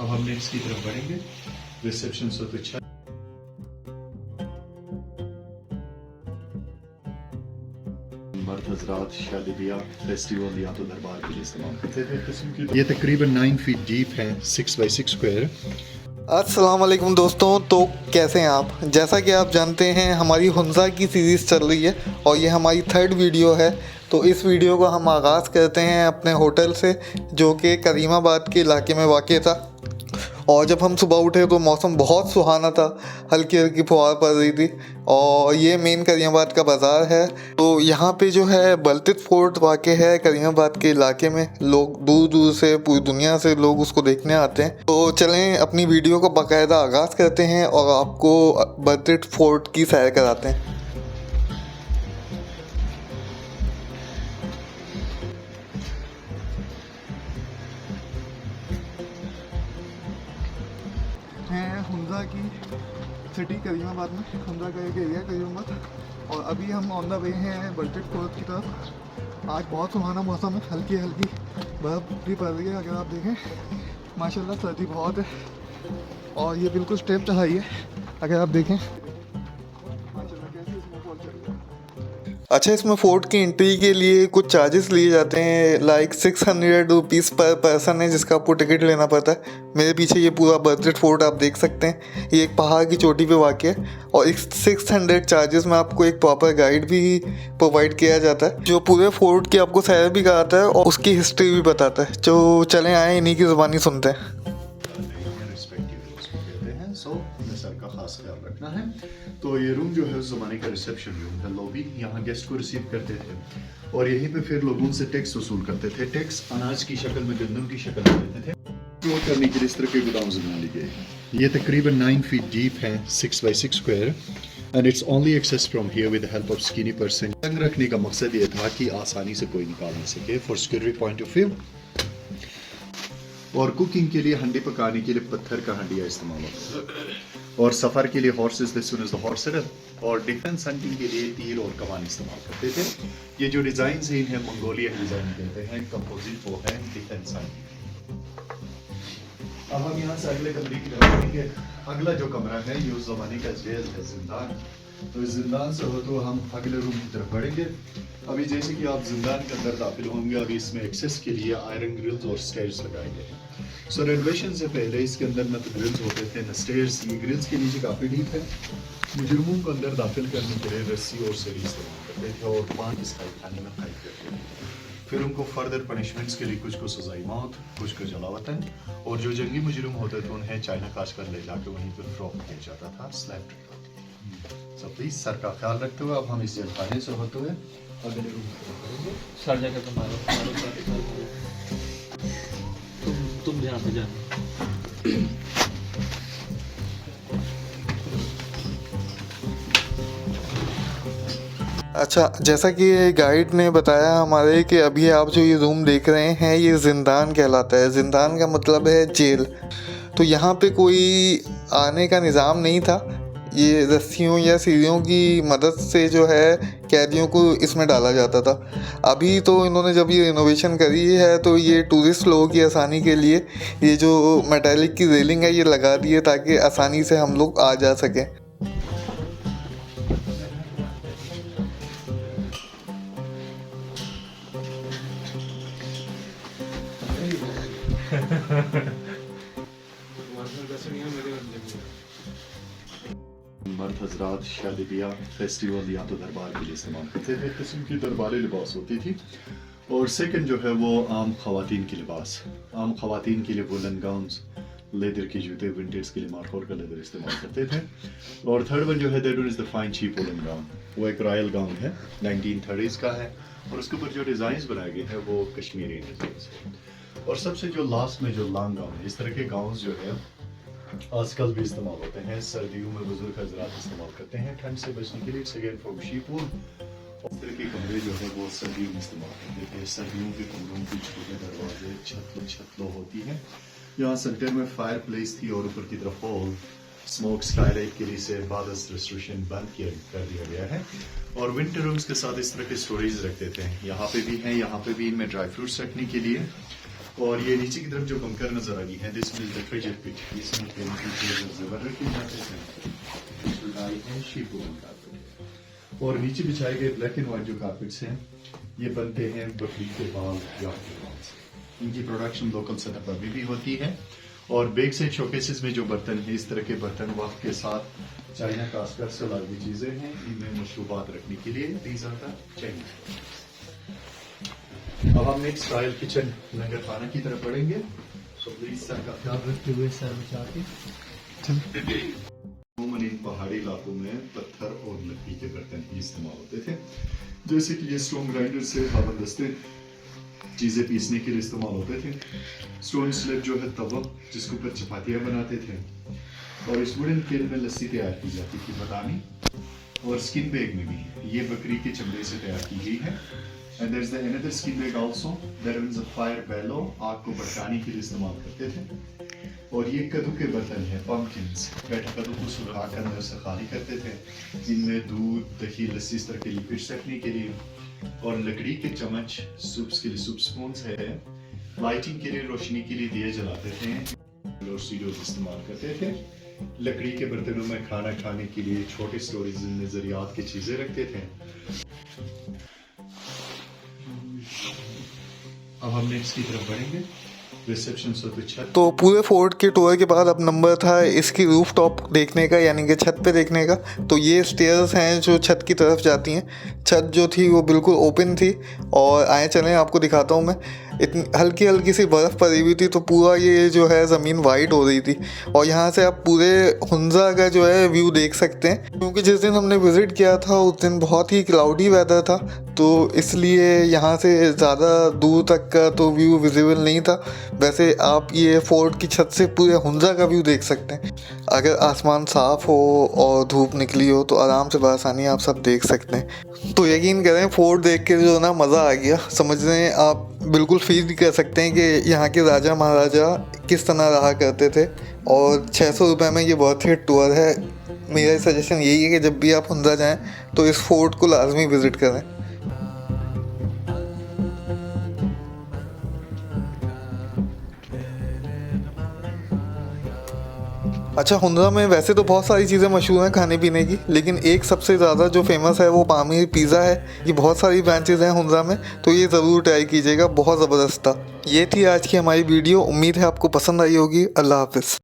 अब हम नेक्स्ट की तरफ बढ़ेंगे। रिसेप्शन सब अच्छा, मर्द हजरात शादी ब्याह फेस्टिवल या तो दरबार के लिए इस्तेमाल करते थे किस्म की। ये तकरीबन 9 फीट डीप है, 6 बाई 6 स्क्वायर। अस्सलाम वालेकुम दोस्तों, तो कैसे हैं आप। जैसा कि आप जानते हैं हमारी हुंजा की सीरीज़ चल रही है और ये हमारी 3rd वीडियो है। तो इस वीडियो को हम आगाज़ करते हैं अपने होटल से, जो कि करीमाबाद के इलाके में वाक़ था। और जब हम सुबह उठे तो मौसम बहुत सुहाना था, हल्की हल्की फुहार पड़ रही थी। और ये मेन करीमाबाद का बाज़ार है। तो यहाँ पे जो है बलतित फोर्ट वाक़ है करीमाबाद के इलाके में। लोग दूर दूर से, पूरी दुनिया से लोग उसको देखने आते हैं। तो चलें अपनी वीडियो का बाकायदा आगाज़ करते हैं और आपको बलतित फोर्ट की सैर कराते हैं। हैं हुंजा की सिटी करीमाबाद में, हुंजा का एक एरिया करीमाबाद। और अभी हम ऑन द वे हैं बलटिट फोर्ट की तरफ। आज बहुत सुहाना मौसम है, हल्की हल्की बर्फ़ भी पड़ रही है। अगर आप देखें माशाल्लाह सर्दी बहुत है और ये बिल्कुल स्टेप चढ़ाई है। अगर आप देखें अच्छा, इसमें फोर्ट की एंट्री के लिए कुछ चार्जेस लिए जाते हैं, लाइक 600 रुपीज़ पर पर्सन है जिसका आपको टिकट लेना पड़ता है। मेरे पीछे ये पूरा बलटिट फोर्ट आप देख सकते हैं, ये एक पहाड़ की चोटी पे वाक़ है। और इस 600 चार्जेस में आपको एक प्रॉपर गाइड भी प्रोवाइड किया जाता है, जो पूरे फोर्ट की आपको सैर भी कराता है और उसकी हिस्ट्री भी बताता है। तो चलें आए इन्हीं की ज़ुबानी सुनते हैं। सो हमें सर का खास ख्याल रखना है। तो ये रूम जो है उस ज़माने का रिसेप्शन रूम है, लॉबी। यहाँ गेस्ट को रिसीव करते थे और यहीं पे फिर लोगों से टैक्स वसूल करते थे। टैक्स अनाज की शक्ल में, गंदम की शक्ल में देते थे। स्टोर करने के लिए इस तरह के गोदाम बना ली गई है। ये तकरीबन 9 फीट डीप है, 6 by 6 square, and it's only access from here with the help of skinny person. तंग रखने का मकसद ये था कि आसानी से कोई निकाल ना सके, for security point of view. और कुकिंग के लिए, हंडी पकाने के लिए पत्थर का हंडिया इस्तेमाल होता है। और सफ़र के लिए horses, this one is the horse run. और डिफेंस हंटिंग के लिए तीर और कमान इस्तेमाल करते थे। ये जो डिज़ाइन है इन्हें मंगोलियन डिज़ाइन कहते हैं। कंपोजिट वो है डिफेंस हंटिंग। अब हम यहाँ से अगले कमरे की तरफ बढ़ेंगे। अगला जो कमरा है ये उस ज़माने का जेल है, जिंदान। तो इस जिंदान से हो तो हम अगले रूम की तरफ बढ़ेंगे। अभी जैसे कि आप जिंदान के अंदर दाखिल होंगे, अभी इसमें एक्सेस के लिए आयरन ग्रिल्स और स्टेयर्स लगाए गए हैं। सो रेनोवेशन से पहले इसके अंदर न तो ग्रिल्स होते थे न स्टेयर्स। ये ग्रिल्स के नीचे काफ़ी डीप है। मुजरिमों को अंदर दाखिल करने के लिए रस्सी और सरी इस्तेमाल करते थे और 5 स्काई खाने में फाइट करते थे। फिर उनको फर्दर पनिशमेंट्स के लिए कुछ को सजाई मौत, कुछ को जलावतन, और जो जंगी मुजरिम होते थे उन्हें चाइना काश कर ले जाकर वहीं पर फ्रॉक किया जाता था, स्लैब। सो प्लीज सर का ख्याल रखते हुए अब हम इस जेल खाने से होते हुए अगले रूम की तरफ बढ़ेंगे। सर जाकर तुम ध्यान से जाना। अच्छा, जैसा कि गाइड ने बताया हमारे कि अभी आप जो ये रूम देख रहे हैं ये ज़िंदान कहलाता है। ज़िंदान का मतलब है जेल। तो यहाँ पे कोई आने का निज़ाम नहीं था। ये रस्सियों या सीढ़ियों की मदद से जो है कैदियों को इसमें डाला जाता था। अभी तो इन्होंने जब ये रिनोवेशन करी है तो ये टूरिस्ट लोगों की आसानी के लिए ये जो मेटालिक की रेलिंग है ये लगा दी है, ताकि आसानी से हम लोग आ जा सकें। मर्द हजरात शादी ब्याह फेस्टिवल या तो दरबार के लिए इस्तेमाल करते थे। किस्म की दरबारी लिबास होती थी। और सेकंड जो है वो आम खवातीन की लिबास। आम खवातीन के लिए वुलन गाउन्स, लेदर के जूते, विंटेज के लिए मार्कोर का लेदर इस्तेमाल करते थे। और थर्ड वन जो है that one is the fine cheap woollen gown. वो एक रॉयल गाउन है, 1930s का है। और उसके ऊपर जो डिज़ाइन बनाए गए हैं वो कश्मीरी डिज़ाइन है। और सबसे जो लास्ट में जो लॉन्ग गाउन है, इस तरह के गाउन जो है आजकल भी इस्तेमाल होते हैं। सर्दियों में बुजुर्ग हजरात इस्तेमाल करते हैं ठंड से बचने के लिए। इट्स अगेन फ्रॉम शीप वूल। इस तरह के कमरे जो है वो सर्दियों में इस्तेमाल करते थे। सर्दियों के कमरों की छोटे दरवाजे, छतलो होती है। यहाँ सेंटर में फायर प्लेस थी और ऊपर की तरफ हॉल, स्मोक स्काईलाइट के लिए से बाद रेस्ट्रिक्शन बंद कर दिया गया है। और विंटर रूम्स के साथ इस तरह के स्टोरेज रखते थे। यहाँ पे भी हैं, यहाँ पे भी इनमें ड्राई फ्रूट्स रखने के लिए। और ये नीचे की तरफ जो बंकर नजर आ रही है, दिस इज द ट्रेजर पिट। इसमें पेन की चीजें ज़बर रखे जाते हैं। चुड़ाई है शीप कारपेट। और नीचे बिछाए गए ब्लैक एंड व्हाइट जो कारपेट्स हैं, ये बनते हैं बकरी के बाल या के बाल से। इनकी प्रोडक्शन लोकल सेटअप अभी भी होती है। और बैक साइड शोकेसेस में जो बर्तन है, इस तरह के बर्तन वक्त के साथ चाइना कास्कर से लगी चीजें हैं, इनमें मशरूबात रखने के लिए दीज आर द चाइना। अब हम नेक्स्ट स्टाइल किचन लंगर खाना की तरफ बढ़ेंगे। सो प्लीज सर का ख्याल रखते हुए सर बचा के। अमूमन इन पहाड़ी इलाकों में पत्थर और लकड़ी के बर्तन ही इस्तेमाल होते थे, जैसे कि ये स्टोन ग्राइंडर से हवा दस्ते चीजें पीसने के लिए इस्तेमाल होते थे। स्टोन स्लेब जो है तवा, जिसके ऊपर चपातियां बनाते थे। और इस वुडन केल में लस्सी तैयार की जाती थी बतानी। और स्किन बैग में भी ये बकरी के चमड़े से तैयार की गई है। And there is the another skin bag also, there is a fire bellow, आग को भड़काने के लिए इस्तेमाल करते थे। और ये कद्दू के बर्तन है, पम्पकिंस। बैठा कद्दू को सुखा कर अंदर से खाली करते थे। इनमें दूध, दही, लस्सी इस तरह के लिक्विड्स रखने के लिए। और लकड़ी के चम्मच, सूप्स के लिए सूप स्पून्स है। लाइटिंग के लिए, रोशनी के लिए दिए जलाते थे। और सीडोज इस्तेमाल करते थे। लकड़ी के बर्तनों में खाना खाने के लिए छोटे स्टोरेज नजरियात की चीजें रखते थे। अब हम नेक्स्ट की तरफ बढ़ेंगे। रिसेप्शन से तो छत। तो पूरे फोर्ट के टूर के बाद अब नंबर था इसकी रूफ टॉप देखने का, यानी कि छत पे देखने का। तो ये स्टेयर्स हैं जो छत की तरफ जाती हैं। छत जो थी वो बिल्कुल ओपन थी। और आए चलें आपको दिखाता हूँ मैं। इतनी हल्की हल्की सी बर्फ़ पड़ी हुई थी, तो पूरा ये जो है ज़मीन वाइट हो रही थी। और यहाँ से आप पूरे हुंजा का जो है व्यू देख सकते हैं, क्योंकि जिस दिन हमने विज़िट किया था उस दिन बहुत ही क्लाउडी वेदर था, तो इसलिए यहाँ से ज़्यादा दूर तक का तो व्यू विजिबल नहीं था। वैसे आप ये फोर्ट की छत से पूरे हुंजा का व्यू देख सकते हैं। अगर आसमान साफ़ हो और धूप निकली हो तो आराम से बआसानी आप सब देख सकते हैं। तो यकीन करें, फोर्ट देख के जो ना मज़ा आ गया। समझ रहे हैं आप, बिल्कुल फील कर सकते हैं कि यहाँ के राजा महाराजा किस तरह रहा करते थे। और 600 रुपये में ये वर्थ इट टूर है। मेरा सजेशन यही है कि जब भी आप हुंजा जाएं तो इस फोर्ट को लाजमी विज़िट करें। अच्छा, हुंजा में वैसे तो बहुत सारी चीज़ें मशहूर हैं खाने पीने की, लेकिन एक सबसे ज़्यादा जो फेमस है वो पामी पिज़्ज़ा है। ये बहुत सारी ब्रांचेज़ हैं हुंजा में, तो ये ज़रूर ट्राई कीजिएगा, बहुत ज़बरदस्त था। ये थी आज की हमारी वीडियो। उम्मीद है आपको पसंद आई होगी। अल्लाह हाफ़िज़।